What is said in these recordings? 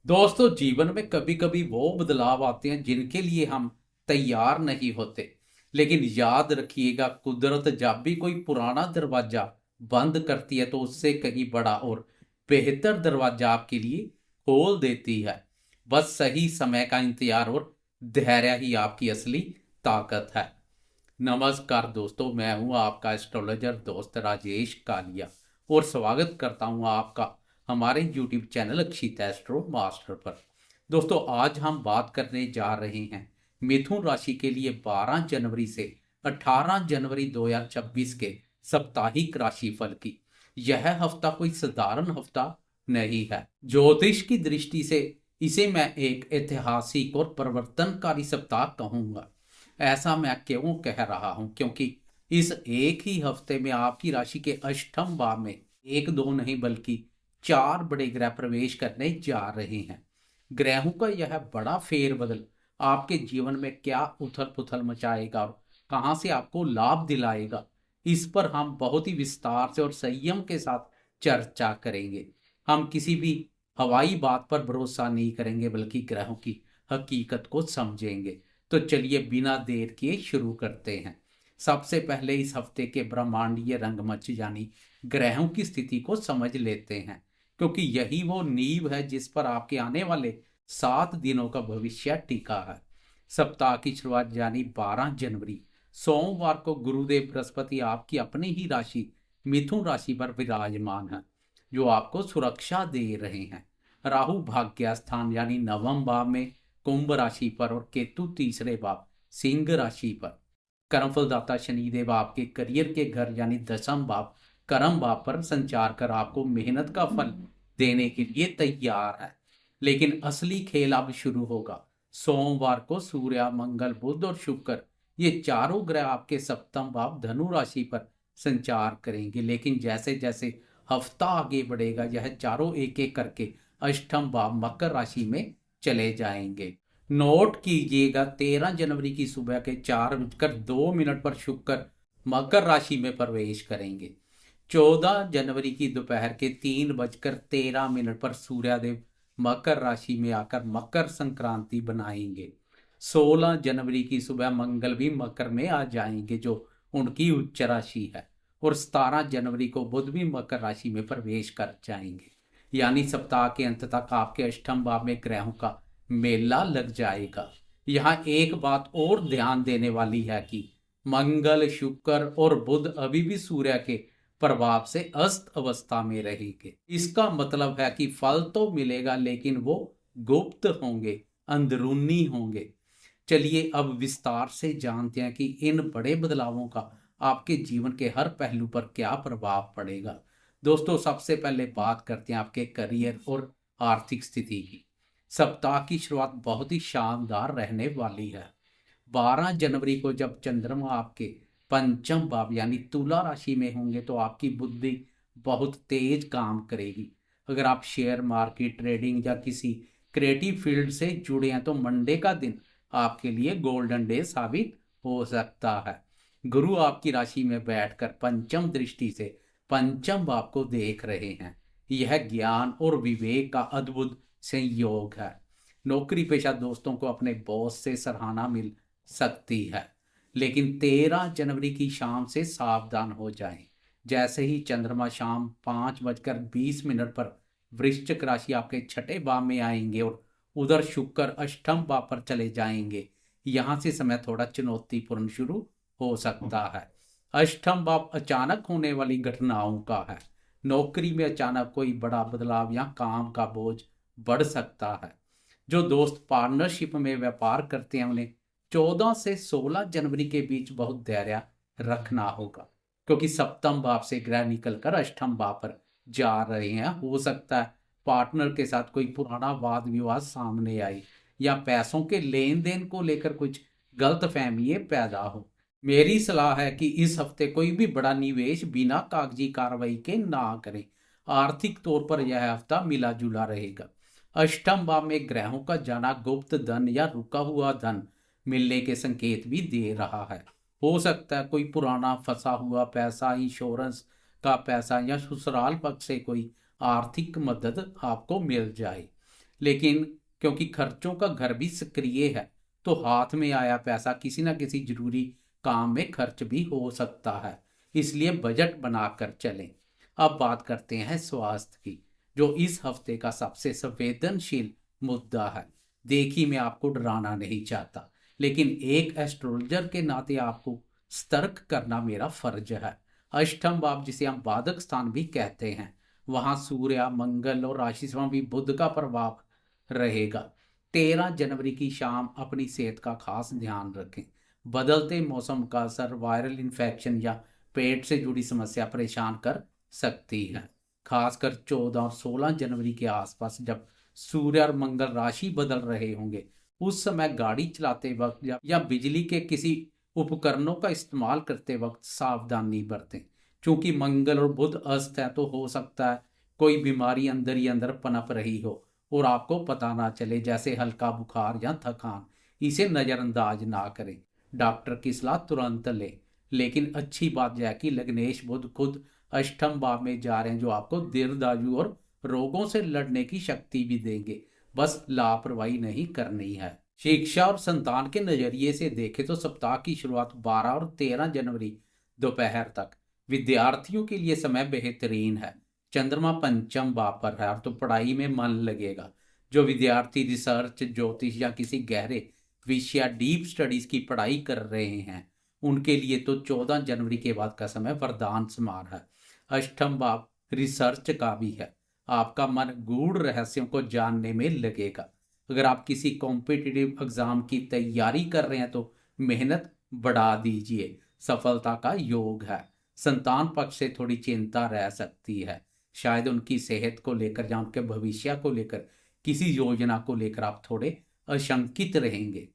दोस्तों, जीवन में कभी कभी वो बदलाव आते हैं जिनके लिए हम तैयार नहीं होते। लेकिन याद रखिएगा, कुदरत जब भी कोई पुराना दरवाजा बंद करती है तो उससे कहीं बड़ा और बेहतर दरवाजा आपके लिए खोल देती है। बस सही समय का इंतजार और धैर्य ही आपकी असली ताकत है। नमस्कार दोस्तों, मैं हूं आपका एस्ट्रोलॉजर दोस्त राजेश कालिया और स्वागत करता हूं आपका हमारे यूट्यूब चैनल अक्षित एस्ट्रो मास्टर पर। दोस्तों, आज हम बात करने जा रहे हैं मिथुन राशि के लिए 12 जनवरी से 18 जनवरी 2026 के साप्ताहिक राशिफल की। यह हफ्ता कोई साधारण हफ्ता नहीं है। ज्योतिष की दृष्टि से इसे मैं एक ऐतिहासिक और परिवर्तनकारी सप्ताह कहूंगा। ऐसा मैं क्यों कह रहा हूं? क्योंकि इस एक ही हफ्ते में आपकी राशि के अष्टम भाव में एक दो नहीं बल्कि चार बड़े ग्रह प्रवेश करने जा रहे हैं। ग्रहों का यह बड़ा फेरबदल आपके जीवन में क्या उथल पुथल मचाएगा और कहां से आपको लाभ दिलाएगा, इस पर हम बहुत ही विस्तार से और संयम के साथ चर्चा करेंगे। हम किसी भी हवाई बात पर भरोसा नहीं करेंगे बल्कि ग्रहों की हकीकत को समझेंगे। तो चलिए बिना देर किए शुरू करते हैं। सबसे पहले इस हफ्ते के ब्रह्मांडीय रंगमंच यानी ग्रहों की स्थिति को समझ लेते हैं, क्योंकि यही वो नींव है जिस पर आपके आने वाले 7 दिनों का भविष्य टिका है। सप्ताह की शुरुआत यानी 12 जनवरी सोमवार को गुरुदेव बृहस्पति आपकी अपनी ही राशि मिथुन राशि पर विराजमान है, जो आपको सुरक्षा दे रहे हैं। राहु भाग्य स्थान यानी नवम भाव में कुंभ राशि पर और केतु तीसरे भाव सिंह राशि पर। कर्मफलदाता शनिदेव आपके करियर के घर यानी दसम भाव कर्म भाव पर संचार कर आपको मेहनत का फल देने के लिए तैयार है। लेकिन असली खेल अब शुरू होगा। सोमवार को सूर्य मंगल बुध और शुक्र ये चारों ग्रह आपके सप्तम भाव धनु राशि पर संचार करेंगे। लेकिन जैसे जैसे हफ्ता आगे बढ़ेगा यह चारों एक एक करके अष्टम भाव मकर राशि में चले जाएंगे। नोट कीजिएगा, 13 जनवरी की सुबह के 4:02 पर शुक्र मकर राशि में प्रवेश करेंगे। 14 जनवरी की दोपहर के 3:13 पर सूर्यदेव मकर राशि में आकर मकर संक्रांति बनाएंगे। 16 जनवरी की सुबह मंगल भी मकर में आ जाएंगे, जो उनकी उच्च राशि है। और 17 जनवरी को बुध भी मकर राशि में प्रवेश कर जाएंगे। यानी सप्ताह के अंत तक आपके अष्टम भाव में ग्रहों का मेला लग जाएगा। यहाँ एक बात और ध्यान देने वाली है कि मंगल शुक्र और बुध अभी भी सूर्य के प्रभाव से अस्त अवस्था में रहेंगे। इसका मतलब है कि फल तो मिलेगा लेकिन वो गुप्त होंगे, अंदरूनी होंगे। चलिए अब विस्तार से जानते हैं कि इन बड़े बदलावों का आपके जीवन के हर पहलू पर क्या प्रभाव पड़ेगा। दोस्तों, सबसे पहले बात करते हैं आपके करियर और आर्थिक स्थिति की। सप्ताह की शुरुआत बहुत ही शानदार रहने वाली है। 12 जनवरी को जब चंद्रमा आपके पंचम भाव यानी तुला राशि में होंगे तो आपकी बुद्धि बहुत तेज काम करेगी। अगर आप शेयर मार्केट, ट्रेडिंग या किसी क्रिएटिव फील्ड से जुड़े हैं तो मंडे का दिन आपके लिए गोल्डन डे साबित हो सकता है। गुरु आपकी राशि में बैठकर पंचम दृष्टि से पंचम भाव को देख रहे हैं। यह ज्ञान और विवेक का अद्भुत संयोग है। नौकरी पेशा दोस्तों को अपने बॉस से सराहना मिल सकती है, लेकिन 13 जनवरी की शाम से सावधान हो जाएं। जैसे ही चंद्रमा शाम 5:20 पर वृश्चिक राशि आपके छठे भाव में आएंगे और उधर शुक्र अष्टम भाव पर चले जाएंगे, यहां से समय थोड़ा चुनौतीपूर्ण शुरू हो सकता है। अष्टम भाव अचानक होने वाली घटनाओं का है। नौकरी में अचानक कोई बड़ा बदलाव या काम का बोझ बढ़ सकता है। जो दोस्त पार्टनरशिप में व्यापार करते हैं उन्हें 14 से 16 जनवरी के बीच बहुत धैर्य रखना होगा, क्योंकि सप्तम भाव से ग्रह निकलकर अष्टम भाव पर जा रहे हैं। हो सकता है पार्टनर के साथ कोई पुराना वाद विवाद सामने आए या पैसों के लेन देन को लेकर कुछ गलत फहमियां पैदा हो। मेरी सलाह है कि इस हफ्ते कोई भी बड़ा निवेश बिना कागजी कार्रवाई के ना करें। आर्थिक तौर पर यह हफ्ता मिला जुला रहेगा। अष्टम भाव में ग्रहों का जाना गुप्त धन या रुका हुआ धन मिलने के संकेत भी दे रहा है। हो सकता है कोई पुराना फंसा हुआ पैसा, इंश्योरेंस का पैसा या ससुराल पक्ष से कोई आर्थिक मदद आपको मिल जाए। लेकिन क्योंकि खर्चों का घर भी सक्रिय है, तो हाथ में आया पैसा किसी ना किसी जरूरी काम में खर्च भी हो सकता है। इसलिए बजट बनाकर चलें। अब बात करते हैं स्वास्थ्य की, जो इस हफ्ते का सबसे संवेदनशील मुद्दा है। देखिए, मैं आपको डराना नहीं चाहता, लेकिन एक एस्ट्रोलॉजर के नाते आपको सतर्क करना मेरा फर्ज है। अष्टम भाव, जिसे हम बाधक स्थान भी कहते हैं, वहां सूर्य, मंगल और राशि स्वामी बुध का प्रभाव रहेगा। 13 जनवरी की शाम अपनी सेहत का खास ध्यान रखें। बदलते मौसम का असर वायरल इन्फेक्शन या पेट से जुड़ी समस्या परेशान कर सकती है। खासकर 14 और 16 जनवरी के आसपास, जब सूर्य और मंगल राशि बदल रहे होंगे, उस समय गाड़ी चलाते वक्त या बिजली के किसी उपकरणों का इस्तेमाल करते वक्त सावधानी बरतें। चूंकि मंगल और बुध अस्त है, तो हो सकता है कोई बीमारी अंदर ही अंदर पनप रही हो और आपको पता ना चले, जैसे हल्का बुखार या थकान। इसे नज़रअंदाज ना करें, डॉक्टर की सलाह तुरंत लें। लेकिन अच्छी बात यह है कि लग्नेश बुध खुद अष्टम भाव में जा रहे हैं, जो आपको दीर्घायु और रोगों से लड़ने की शक्ति भी देंगे। बस लापरवाही नहीं करनी है। शिक्षा और संतान के नजरिए से देखें तो सप्ताह की शुरुआत 12 और 13 जनवरी दोपहर तक विद्यार्थियों के लिए समय बेहतरीन है। चंद्रमा पंचम भाव पर है, और तो पढ़ाई में मन लगेगा। जो विद्यार्थी रिसर्च, ज्योतिष या किसी गहरे विषय या डीप स्टडीज की पढ़ाई कर रहे हैं, उनके लिए तो 14 जनवरी के बाद का समय वरदान समान है। अष्टम भाव रिसर्च का भी है। आपका मन गूढ़ रहस्यों को जानने में लगेगा। अगर आप किसी कॉम्पिटिटिव एग्जाम की तैयारी कर रहे हैं, तो मेहनत बढ़ा दीजिए, सफलता का योग है। संतान पक्ष से थोड़ी चिंता रह सकती है, शायद उनकी सेहत को लेकर या उनके भविष्य को लेकर, किसी योजना को लेकर आप थोड़े आशंकित रहेंगे।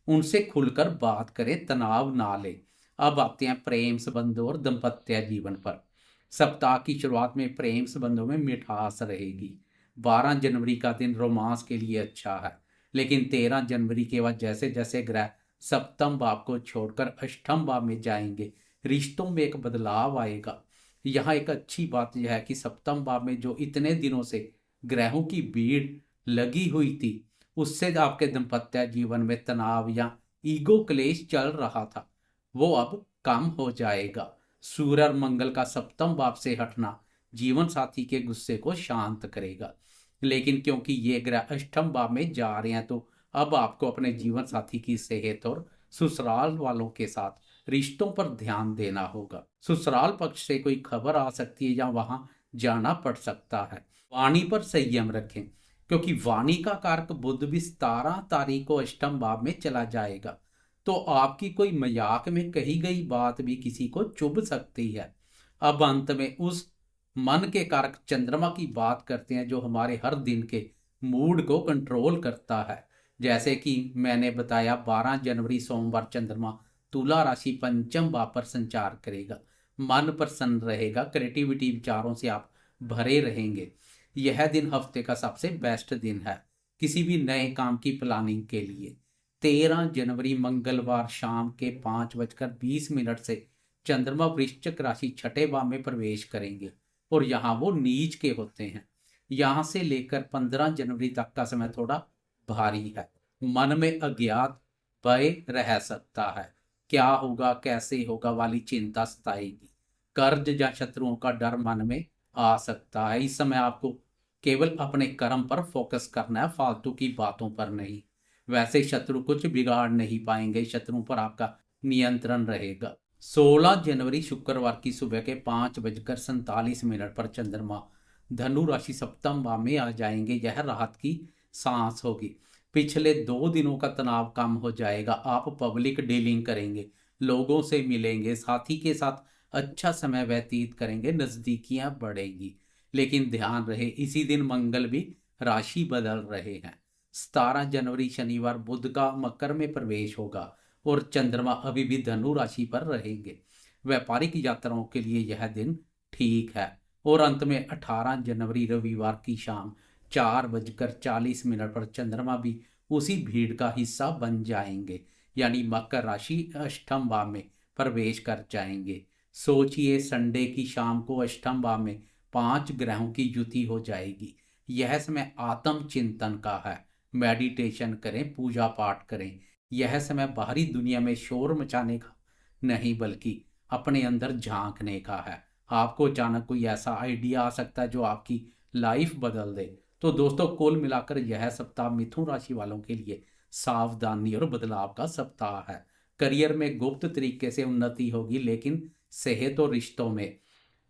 उनसे खुलकर बात करें, तनाव ना ले। अब आते हैं प्रेम संबंधों और दाम्पत्य जीवन पर। सप्ताह की शुरुआत में प्रेम संबंधों में मिठास रहेगी। 12 जनवरी का दिन रोमांस के लिए अच्छा है, लेकिन 13 जनवरी के बाद जैसे जैसे ग्रह सप्तम भाव को छोड़कर अष्टम भाव में जाएंगे, रिश्तों में एक बदलाव आएगा। यहाँ एक अच्छी बात यह है कि सप्तम भाव में जो इतने दिनों से ग्रहों की भीड़ लगी हुई थी, उससे आपके दाम्पत्य जीवन में तनाव या ईगो क्लेश चल रहा था, वो अब कम हो जाएगा। सूर्य और मंगल का सप्तम भाव से हटना जीवन साथी के गुस्से को शांत करेगा। लेकिन क्योंकि ये ग्रह अष्टम भाव में जा रहे हैं, तो अब आपको अपने जीवन साथी की सेहत और ससुराल वालों के साथ रिश्तों पर ध्यान देना होगा। ससुराल पक्ष से कोई खबर आ सकती है या वहां जाना पड़ सकता है। वाणी पर संयम रखें, क्योंकि वाणी का कारक बुध भी 17 तारीख को अष्टम भाव में चला जाएगा, तो आपकी कोई मजाक में कही गई बात भी किसी को चुभ सकती है। अब अंत में उस मन के कारक चंद्रमा की बात करते हैं, जो हमारे हर दिन के मूड को कंट्रोल करता है। जैसे कि मैंने बताया, 12 जनवरी सोमवार चंद्रमा तुला राशि पंचम भाव पर संचार करेगा। मन प्रसन्न रहेगा, क्रिएटिविटी विचारों से आप भरे रहेंगे। यह दिन हफ्ते का सबसे बेस्ट दिन है किसी भी नए काम की प्लानिंग के लिए। 13 जनवरी मंगलवार शाम के 5:20 से चंद्रमा वृश्चिक राशि छठे भाव में प्रवेश करेंगे, और यहाँ वो नीच के होते हैं। यहाँ से लेकर 15 जनवरी तक का समय थोड़ा भारी है। मन में अज्ञात भय रह सकता है, क्या होगा कैसे होगा वाली चिंता सताएगी। कर्ज या शत्रुओं का डर मन में आ सकता है। इस समय आपको केवल अपने कर्म पर फोकस करना है, फालतू की बातों पर नहीं। वैसे शत्रु कुछ बिगाड़ नहीं पाएंगे, शत्रुओं पर आपका नियंत्रण रहेगा। 16 जनवरी शुक्रवार की सुबह के 5:47 पर चंद्रमा धनु राशि सप्तम भाव में आ जाएंगे। यह राहत की सांस होगी। पिछले 2 दिनों का तनाव कम हो जाएगा। आप पब्लिक डीलिंग करेंगे, लोगों से मिलेंगे, साथी के साथ अच्छा समय व्यतीत करेंगे, नजदीकियां बढ़ेगी। लेकिन ध्यान रहे, इसी दिन मंगल भी राशि बदल रहे हैं। 17 जनवरी शनिवार बुध का मकर में प्रवेश होगा, और चंद्रमा अभी भी धनु राशि पर रहेंगे। व्यापारिक यात्राओं के लिए यह दिन ठीक है। और अंत में 18 जनवरी रविवार की शाम 4:40 पर चंद्रमा भी उसी भीड़ का हिस्सा बन जाएंगे, यानी मकर राशि अष्टम भाव में प्रवेश कर जाएंगे। सोचिए, संडे की शाम को अष्टम भाव में 5 ग्रहों की युति हो जाएगी। यह समय आत्म चिंतन का है। मेडिटेशन करें, पूजा पाठ करें। यह समय बाहरी दुनिया में शोर मचाने का नहीं, बल्कि अपने अंदर झांकने का है। आपको अचानक कोई ऐसा आइडिया आ सकता है जो आपकी लाइफ बदल दे। तो दोस्तों, कुल मिलाकर यह सप्ताह मिथुन राशि वालों के लिए सावधानी और बदलाव का सप्ताह है। करियर में गुप्त तरीके से उन्नति होगी, लेकिन सेहत और रिश्तों में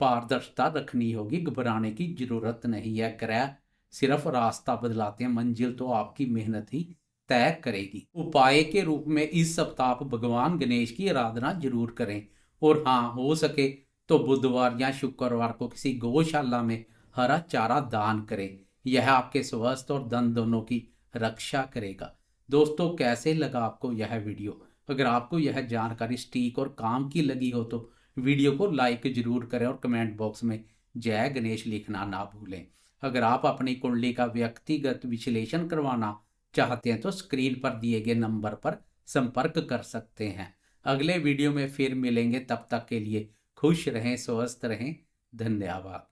पारदर्शिता रखनी होगी। घबराने की जरूरत नहीं है। ग्रह सिर्फ रास्ता बदलाते हैं, मंजिल तो आपकी मेहनत ही तय करेगी। उपाय के रूप में इस सप्ताह आप भगवान गणेश की आराधना जरूर करें। और हाँ, हो सके तो बुधवार या शुक्रवार को किसी गौशाला में हरा चारा दान करें। यह आपके स्वास्थ्य और धन दोनों की रक्षा करेगा। दोस्तों, कैसे लगा आपको यह वीडियो? अगर आपको यह जानकारी सटीक और काम की लगी हो तो वीडियो को लाइक जरूर करें और कमेंट बॉक्स में जय गणेश लिखना ना भूलें। अगर आप अपनी कुंडली का व्यक्तिगत विश्लेषण करवाना चाहते हैं तो स्क्रीन पर दिए गए नंबर पर संपर्क कर सकते हैं। अगले वीडियो में फिर मिलेंगे, तब तक के लिए खुश रहें, स्वस्थ रहें। धन्यवाद।